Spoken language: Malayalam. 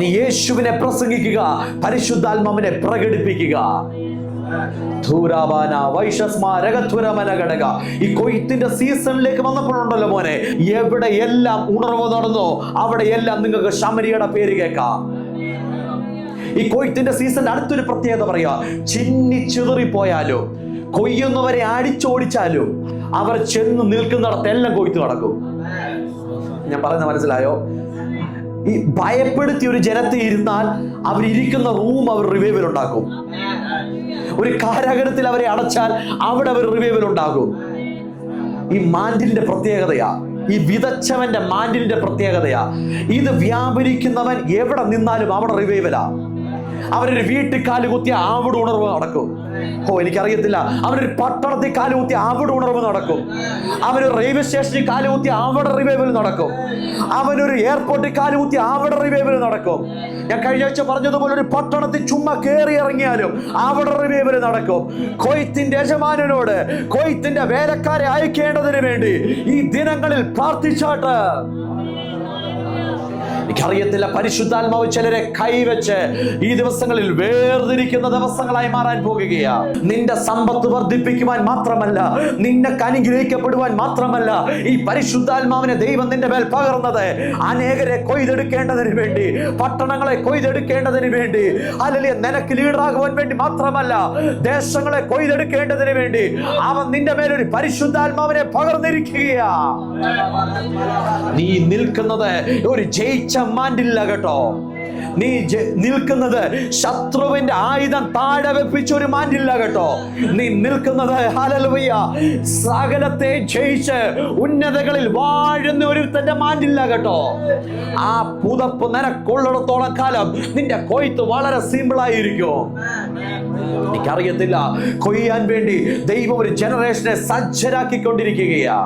നീ യേശുവിനെ പ്രസംഗിക്കുക, പരിശുദ്ധാത്മാവിനെ പ്രകടിപ്പിക്കുക. ഈ കൊയ്ത്തിന്റെ സീസണിലേക്ക് വന്നപ്പോഴുണ്ടല്ലോ മോനെ, എവിടെയെല്ലാം ഉണർവ് നടന്നോ അവിടെയെല്ലാം നിങ്ങൾക്ക് ശമരിയുടെ പേര് കേൾക്കാം. ഈ കൊയ്ത്തിന്റെ സീസണിന്റെ അടുത്തൊരു പ്രത്യേകത പറയാ, ചിന്നി ചിതറിപ്പോയാലും കൊയ്യുന്നവരെ അടിച്ചോടിച്ചാലും അവർ ചെന്ന് നിൽക്കുന്നിടത്തെല്ലാം കൊയ്ത്ത് നടക്കും. ഞാൻ പറയുന്നത് മനസ്സിലായോ? ഈ ഭയപ്പെടുത്തി ഒരു ജനത്തെ ഇരുന്നാൽ അവരിയ്ക്കുന്ന റൂം അവർ റിവൈവൽ ഉണ്ടാക്കും. ഒരു കാരാഗൃഹത്തിൽ അവരെ അടച്ചാൽ അവിടെ അവർ റിവൈവൽ ഉണ്ടാകും. ഈ മാൻഡിലിന്റെ പ്രത്യേകതയാ, ഈ വിതച്ചവന്റെ മാൻഡിലിന്റെ പ്രത്യേകതയാ. ഇത് വ്യാപരിക്കുന്നവൻ എവിടെ നിന്നാലും അവിടെ റിവൈവലാ. അവരൊരു വീട്ടിൽ കാലുകുത്തിയ അവിടെ ഉണർവ് നടക്കും. എനിക്കറിയത്തില്ല. അവനൊരു പട്ടണത്തിൽ കാലുകുത്തിയ അവിടെ ഉണർവ് നടക്കും. അവനൊരു റെയിൽവേ സ്റ്റേഷനിൽ കാലുകുത്തിയ അവിടെ റിവൈവൽ നടക്കും. അവനൊരു എയർപോർട്ടിൽ കാലുകുത്തിയ അവിടെ റിവൈവൽ നടക്കും. ഞാൻ കഴിഞ്ഞ ആഴ്ച പറഞ്ഞതുപോലെ ഒരു പട്ടണത്തിൽ ചുമ്മാ കയറി ഇറങ്ങിയാലും അവിടെ റിവൈവൽ നടക്കും. കൊയ്ത്തിന്റെ യജമാനനോട് കൊയ്ത്തിന്റെ വേലക്കാരെ അയക്കേണ്ടതിന് വേണ്ടി ഈ ദിനങ്ങളിൽ പ്രാർത്ഥിച്ചാട്ട്. എനിക്കറിയത്തില്ല, പരിശുദ്ധാത്മാവ് ചിലരെ കൈവച്ച് ഈ ദിവസങ്ങളിൽ വേർതിരിക്കുന്ന ദിവസങ്ങളായി മാറാൻ പോകുകയാ. നിന്റെ സമ്പത്ത് വർദ്ധിപ്പിക്കുവാൻ മാത്രമല്ല, നിന്നെ അനുഗ്രഹിക്കപ്പെടുവാൻ മാത്രമല്ല, ഈ പരിശുദ്ധാത്മാവിനെ ദൈവം നിന്റെ മേൽ പകർന്നത് അനേകരെ കൊയ്തെടുക്കേണ്ടതിന് വേണ്ടി, പട്ടണങ്ങളെ കൊയ്തെടുക്കേണ്ടതിന് വേണ്ടി, അല്ലെങ്കിൽ നിനക്ക് ലീഡറാകുവാൻ വേണ്ടി മാത്രമല്ല, ദേശങ്ങളെ കൊയ്തെടുക്കേണ്ടതിന് വേണ്ടി അവൻ നിന്റെ മേലൊരു പരിശുദ്ധാത്മാവിനെ പകർന്നിരിക്കുകയാ. നീ നിൽക്കുന്നത് ഒരു ജയിച്ച മാൻഡില്ല കേട്ടോ. നീ നിൽക്കുന്നത് ശത്രുവിന്റെ ആയുധം താഴെ വെപ്പിച്ച ഒരു മാൻഡില്ല കേട്ടോ. നീ നിൽക്കുന്നത് ഹല്ലേലൂയ സകലത്തെ ജയിച്ച് ഉന്നതകളിൽ വാഴുന്ന ഒരുത്തന്റെ മാൻഡില്ല കേട്ടോ. ആ പുതപ്പ് നിനക്കുള്ളിടത്തോളം കാലം നിന്റെ കൊയ്ത്ത് വളരെ സിമ്പിൾ ആയിരിക്കും. എനിക്കറിയത്തില്ല, കൊയ്യാൻ വേണ്ടി ദൈവം ഒരു ജനറേഷനെ സജ്ജരാക്കിക്കൊണ്ടിരിക്കുകയാ.